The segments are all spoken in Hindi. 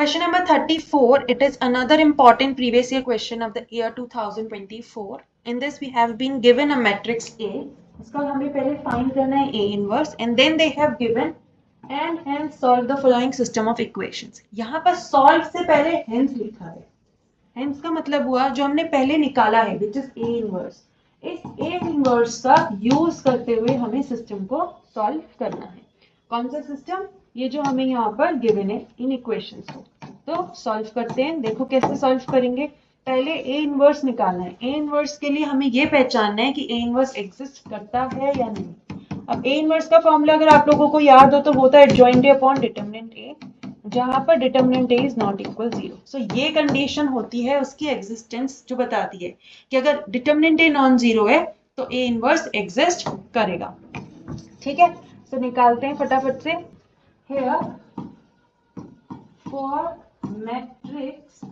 Question number 34. It is another important previous year question of the year 2024. In this we have been given a matrix A. इसका हमें पहले find करना है A inverse and then they have given and hence solve the following system of equations. यहाँ पर solve से पहले hence लिखा है. hence का मतलब हुआ जो हमने पहले निकाला है which is A inverse. इस A inverse का use करते हुए हमें system को solve करना है. कौन सा सिस्टम? ये जो हमें यहाँ पर गिवन है इन इक्वेशंस को. तो सॉल्व करते हैं. देखो कैसे सॉल्व करेंगे. पहले ए इनवर्स निकालना है. ए इनवर्स के लिए हमें ये पहचानना है कि ए इनवर्स एग्जिस्ट करता है या नहीं. अब ए इनवर्स का फॉर्मूला अगर आप लोगों को याद हो तो होता है adjoint A upon determinant A, जहां पर determinant A is not equal 0. सो ये कंडीशन होती है उसकी एग्जिस्टेंस जो बताती है कि अगर डिटरमिनेंट ए नॉन जीरो है तो ए इनवर्स एग्जिस्ट करेगा. ठीक है. तो निकालते हैं फटाफट से. Here for matrix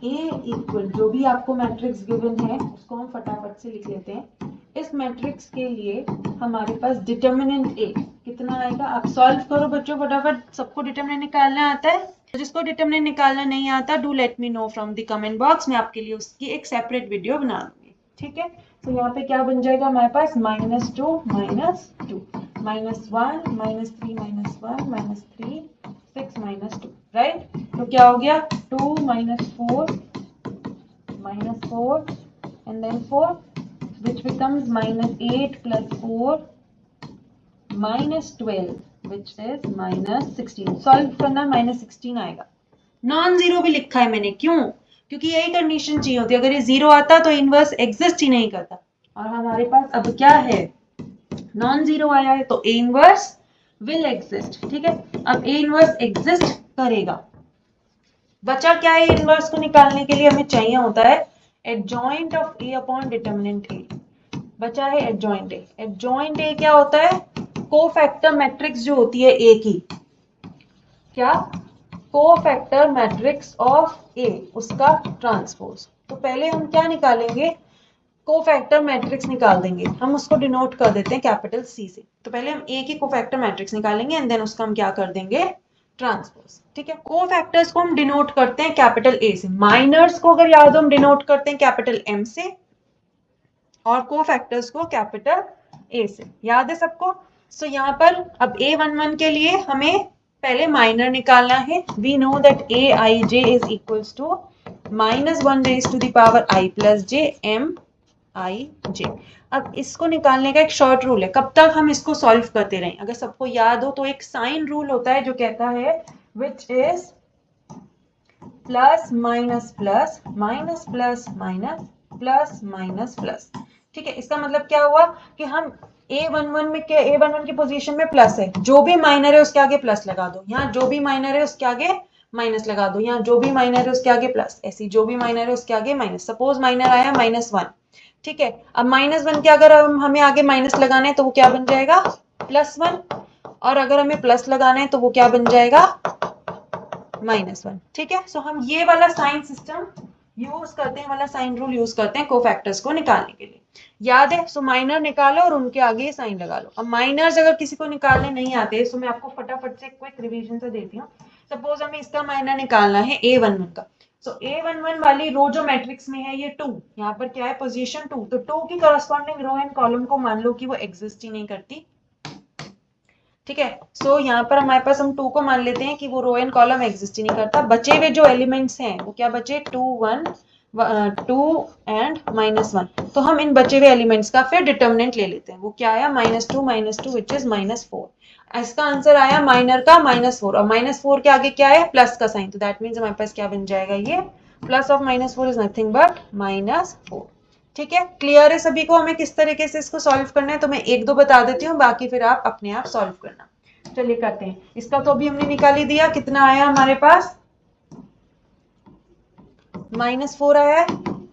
A equal, जो भी आपको मैट्रिक्स गिवन है उसको हम फटाफट से लिख लेते हैं. इस मैट्रिक्स के लिए हमारे पास डिटरमिनेंट A कितना आएगा. आप सॉल्व करो बच्चों फटाफट. सबको डिटरमिनेंट निकालना आता है. जिसको डिटरमिनेंट निकालना नहीं आता do let me know from the comment box. मैं आपके लिए उसकी एक सेपरेट वीडियो बना दूंगी. ठीक है. तो यहाँ पे क्या बन जाएगा हमारे पास -2 -2 -1 -3 -1 -3 6 -2. राइट. तो क्या हो गया 2 -4 -4 and then 4 which becomes -8 + 4 -12 which is -16. Solve करना -16 आएगा. नॉन जीरो भी लिखा है मैंने. क्यों? क्योंकि यही कंडीशन चाहिए होती है. अगर ये जीरो आता तो इनवर्स एग्जिस्ट ही नहीं करता. और हमारे पास अब क्या है नॉन जीरो आया है तो ए इनवर्स विल एग्जिस्ट. ठीक है. अब ए इनवर्स एग्जिस्ट करेगा. बचा क्या है. इनवर्स को निकालने के लिए हमें चाहिए होता है adjoint of A upon determinant A. बचा है एडजॉइंट ए. एडजॉइंट ए क्या होता है. कोफैक्टर मैट्रिक्स जो होती है ए की. क्या? कोफैक्टर मैट्रिक्स ऑफ ए उसका ट्रांसपोज. तो पहले हम क्या निकालेंगे कोफैक्टर मैट्रिक्स निकाल देंगे. हम उसको डिनोट कर देते हैं कैपिटल सी से. तो पहले हम ए की कोफैक्टर मैट्रिक्स निकालेंगे एंड देन उसका हम क्या कर देंगे ट्रांसपोज. ठीक है. कोफैक्टर्स को हम डिनोट करते हैं कैपिटल ए से. माइनर्स को अगर याद हो हम डिनोट करते हैं कैपिटल एम से और कोफैक्टर्स को कैपिटल ए से. याद है सबको. सो यहाँ पर अब A11 के लिए हमें पहले माइनर निकालना है. We know that Aij is equals to -1 raised to the power I plus j Mij. अब इसको निकालने का एक शॉर्ट रूल है. कब तक हम इसको सॉल्व करते रहें. अगर सबको याद हो तो एक साइन रूल होता है जो कहता है which is plus minus plus minus plus minus plus minus plus. ठीक है. इसका मतलब क्या हुआ कि हम A11 में क्या A11 की पोजीशन में प्लस है. जो भी माइनर है उसके आगे प्लस लगा दो. यहाँ जो भी माइनर है उसके आगे माइनस लगा दो. यहाँ जो भी माइनर है उसके आगे प्लस. ऐसी जो भी माइनर है उसके आगे माइनस. सपोज माइनर आया -1. ठीक है. अब -1 के अगर हमें आगे माइनस लगाना है तो वो क्या बन जाएगा +1. और अगर हमें प्लस लगाना है तो वो क्या बन जाएगा -1. ठीक है. सो हम ये वाला साइन सिस्टम यूज करते हैं. वाला साइन रूल यूज करते हैं कोफैक्टर्स को निकालने के लिए. याद है. सो माइनर निकालो और उनके आगे साइन लगा लो. अब माइनर्स अगर किसी को निकालने नहीं आते तो मैं आपको फटाफट से क्विक रिवीजन से देती हूँ. सपोज हमें इसका माइनर निकालना है A11 का. सो A11 वाली रो जो मैट्रिक्स में है ये 2. यहाँ पर क्या है पोजीशन 2. तो 2 की करस्पॉन्डिंग रो एंड कॉलम को मान लो कि वो एग्जिस्ट ही नहीं करती. ठीक है. सो यहाँ पर हमारे पास हम 2 को मान लेते हैं कि वो रो एंड कॉलम एग्जिस्ट ही नहीं करता. बचे हुए जो एलिमेंट्स हैं वो क्या बचे 2 1 2 एंड -1. तो हम इन बचे हुए एलिमेंट्स का फिर डिटरमिनेंट ले लेते हैं. वो क्या आया -2 विच इज -4. इसका आंसर आया माइनर का -4 और -4 के आगे क्या है प्लस का साइन. तो दैट मीन्स हमारे पास क्या बन जाएगा ये plus of -4 is nothing but -4. ठीक है. क्लियर है सभी को हमें किस तरीके से इसको सॉल्व करना है. तो मैं एक दो बता देती हूँ बाकी फिर आप अपने आप सॉल्व करना. चलिए करते हैं. इसका तो अभी हमने निकाल ही दिया. कितना आया हमारे पास -4 आया है.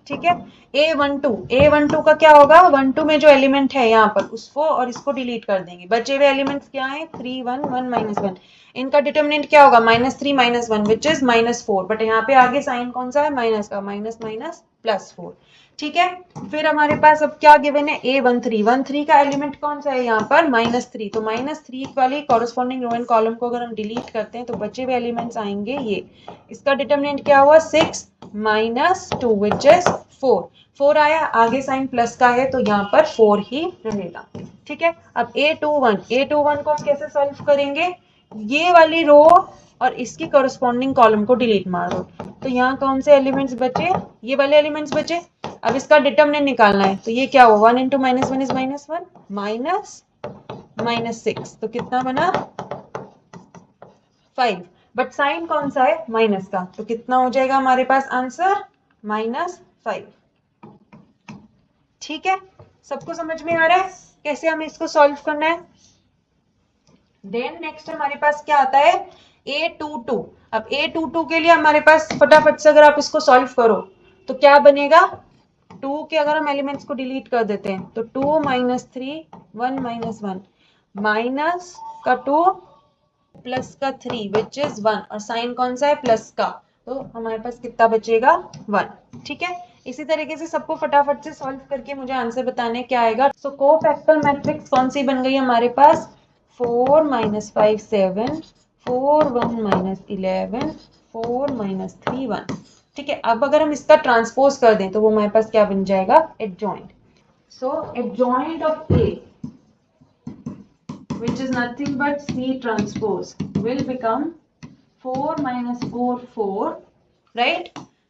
ठीक है. A12 का क्या होगा 12 में जो एलिमेंट है यहाँ पर उसको और इसको डिलीट कर देंगे. बचे हुए एलिमेंट्स क्या है 3 1 1 -1. इनका डिटरमिनेंट क्या होगा -3 -1 विच इज -4. बट यहाँ पे आगे साइन कौन सा है माइनस का. Minus minus +4. ठीक है, फिर हमारे पास अब क्या गिवन है, A13 का एलिमेंट कौन सा है यहाँ पर -3, तो -3 वाले कॉरेस्पॉन्डिंग रो एंड कॉलम को अगर हम डिलीट करते हैं तो बचे हुए एलिमेंट्स आएंगे ये। इसका डिटरमिनेंट क्या हुआ 6 - 2 विच इज 4 आया, आगे साइन प्लस का है तो यहाँ पर 4 ही रहेगा। ठीक है, अब A21 को हम कैसे सॉल्व करेंगे, ये वाली रो और इसकी कॉरेस्पॉन्डिंग कॉलम को डिलीट मार दो, तो यहाँ कौन से एलिमेंट्स बचे, ये वाले एलिमेंट्स बचे। अब इसका डिटरमिनेंट निकालना है, तो ये क्या हुआ 1 × -1 is -1 -6, तो कितना बना 5, बट साइन कौन सा है माइनस का, तो कितना हो जाएगा हमारे पास आंसर -5। ठीक है, सबको समझ में आ रहा है कैसे हमें इसको सॉल्व करना है। देन नेक्स्ट हमारे पास क्या आता है A22। अब A22 के लिए हमारे पास फटाफट से अगर आप इसको सॉल्व करो तो क्या बनेगा, 2 के अगर हम एलिमेंट्स को डिलीट कर देते हैं तो 2 - 3 1 - 1 माइनस का 2 प्लस का 3 विच इज 1, और साइन कौन सा है प्लस का, तो हमारे पास कितना बचेगा 1। ठीक है, इसी तरीके से सबको फटाफट से सॉल्व करके मुझे आंसर बताने क्या आएगा। सो कोफैक्टल मैट्रिक्स कौन सी बन गई हमारे पास, 4 - 5 7 4 1 - 11 4 - 3 1। ठीक है, अब अगर हम इसका ट्रांसपोज कर दें तो वो हमारे पास क्या बन जाएगा, adjoint. So adjoint of A which is nothing but C transpose will become 4 - 4 4, right?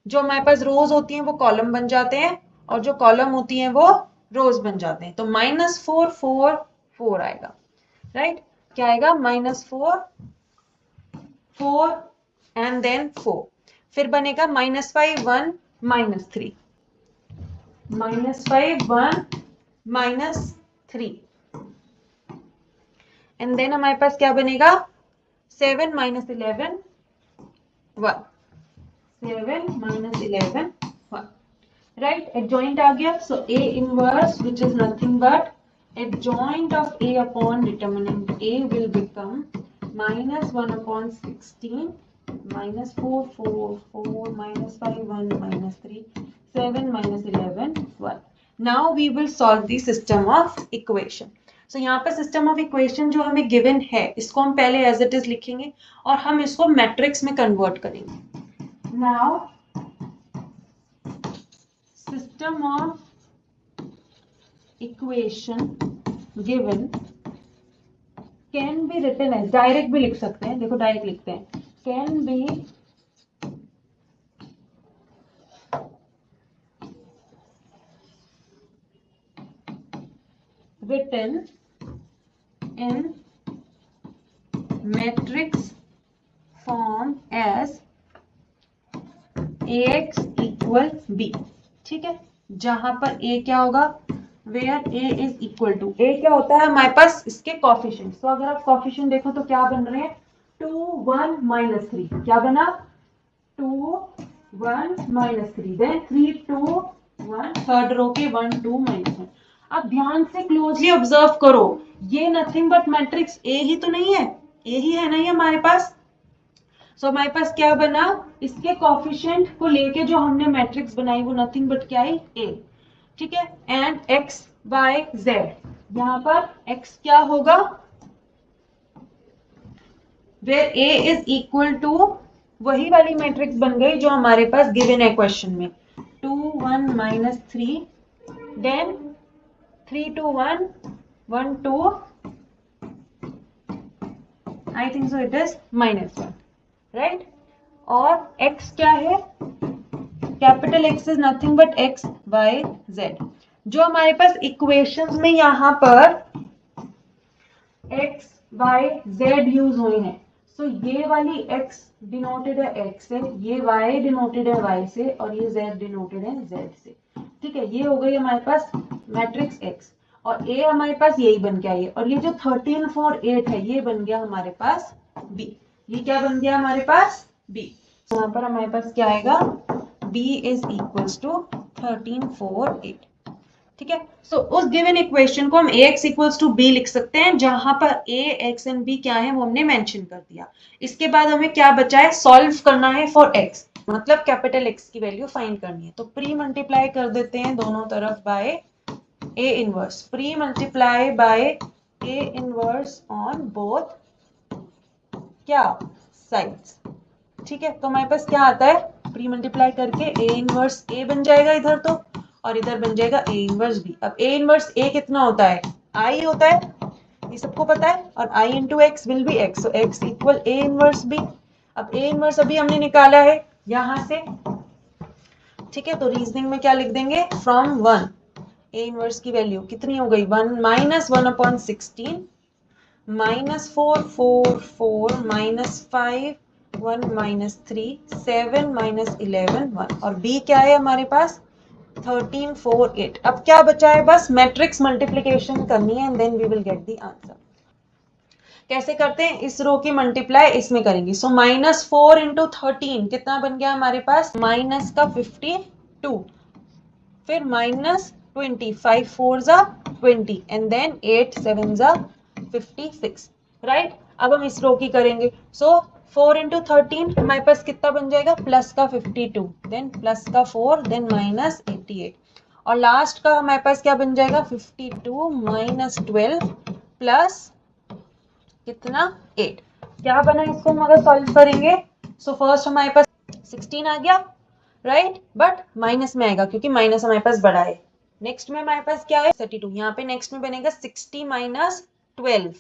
जो हमारे पास रोज होती हैं वो कॉलम बन जाते हैं और जो कॉलम होती हैं वो रोज बन जाते हैं, तो -4 4 4 आएगा, राइट? क्या आएगा -4 4 एंड देन 4, फिर बनेगा -5 1 -3 -5 1 -3 एंड देन हमारे पास क्या बनेगा 7 - 11 1 7 - 11 1, राइट? एडजॉइंट आ गया। सो A inverse which is nothing but adjoint of A upon determinant A will become -1/16 -4 4 4 -5 1 -3 7 - 11 1। Now we will solve the system of equation. So यहाँ पर सिस्टम ऑफ इक्वेशन जो हमें गिवन है इसको हम पहले एज इट इज लिखेंगे और हम इसको मैट्रिक्स में कन्वर्ट करेंगे। Now system of equation given can be written as, direct भी लिख सकते हैं, देखो डायरेक्ट लिखते हैं, can be written in matrix form as ax equal b। ठीक है, जहां पर a क्या होगा, where a is equal to, a क्या होता है हमारे पास इसके कोफिशिएंट। तो अगर आप कोफिशिएंट देखो तो क्या बन रहे हैं 2 1 -3, क्या बना 2 1 -3 देन 3 2 1, थर्ड रो के 1 2 -1। अब ध्यान से क्लोजली ऑब्जर्व करो, ये नथिंग बट मैट्रिक्स ए ही तो नहीं है, ए ही है ना ये हमारे पास। सो हमारे पास क्या बना, इसके कोफिशिएंट को लेके जो हमने मैट्रिक्स बनाई वो नथिंग बट क्या है ए। ठीक है, एंड एक्स बाय जेड, यहाँ पर एक्स क्या होगा, where A is equal to वही वाली मैट्रिक्स बन गई जो हमारे पास गिवन है क्वेश्चन में, 2 1 -3 then 3 2 1 1 2, I think so it is -1, right? और x क्या है, capital X is nothing but x by z। जो हमारे पास इक्वेशंस में यहाँ पर x y z यूज हुए हैं, सो ये वाली x डिनोटेड है x से, ये y डिनोटेड है y से और ये z डिनोटेड है z से। ठीक है, ये हो गई हमारे पास मैट्रिक्स x और a हमारे पास यही बन गया, ये और ये जो 13 4 8 है ये बन गया हमारे पास b। ये क्या बन गया हमारे पास b। यहाँ पर हमारे पास क्या आएगा, b इज इक्वल्स टू 13 4 8। ठीक है, सो उस गिवन इक्वेशन को हम ax इक्वल्स टू b लिख सकते हैं, जहां पर a x एंड b क्या है वो हमने मेंशन कर दिया। इसके बाद हमें क्या बचा है, सॉल्व करना है फॉर x। मतलब कैपिटल एक्स की वैल्यू फाइंड करनी है। तो प्री मल्टीप्लाई कर देते हैं दोनों तरफ by A inverse, pre multiply by A inverse on both क्या साइड्स। ठीक है, तो हमारे पास क्या आता है, प्री मल्टीप्लाई करके ए इनवर्स ए बन जाएगा इधर तो, और इधर बन जाएगा ए इनवर्स बी। अब ए इनवर्स ए कितना होता है, आई होता है, ये सबको पता है, और I into X will be X, so X equal A inverse B. अब ए इनवर्स अभी हमने निकाला है यहां से, ठीक है, तो रीजनिंग में क्या लिख देंगे, फ्रॉम 1 ए इनवर्स की वैल्यू कितनी हो गई, 1 minus 1/16 minus 4 4 4 minus 5 1 minus 3 7 minus 11 1, और b क्या है हमारे पास 13 4 8। अब क्या बचा है, बस मैट्रिक्स मल्टीप्लीकेशन करनी है and then we will get the answer. कैसे करते हैं, इस रो की मल्टीप्लाई इसमें करेंगे। सो माइनस 4 इंटू 13 कितना बन गया हमारे पास, माइनस का 52, फिर माइनस 20, 5 4 जा 20 एंड देन 8 7 जा 56, राइट। अब हम इस रो की करेंगे। सो 4 इंटू 13 हमारे पास कितना बन जाएगा, प्लस का 52, देन प्लस का 4, देन माइनस 88, और लास्ट का हमारे पास क्या बन जाएगा, 52 माइनस 12 प्लस कितना 8। क्या बना, इसको हम अगर सॉल्व करेंगे, सो फर्स्ट हमारे पास 16 आ गया, राइट, बट माइनस में आएगा क्योंकि माइनस हमारे पास बड़ा है। नेक्स्ट में हमारे पास क्या है 32, यहाँ पे नेक्स्ट में बनेगा 60 माइनस 12,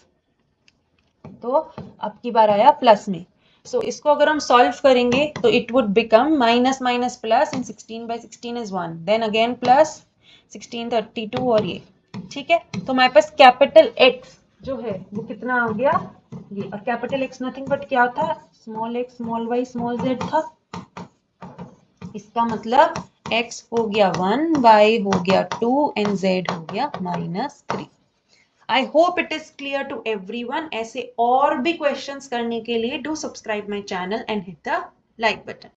तो अब की बार आया प्लस में। सो इसको अगर हम सॉल्व करेंगे तो it would become minus minus plus, and 16/16 is 1, then again plus 16 32, और ये ठीक है। तो हमारे पास कैपिटल एक्स जो है वो कितना आ गया, ये, और कैपिटल एक्स नथिंग बट क्या था, small x small y small z था। इसका मतलब x हो गया 1, y हो गया 2 एंड z हो गया -3। I hope it is clear to everyone. ऐसे और भी क्वेश्चंस करने के लिए do subscribe my channel and hit the like button.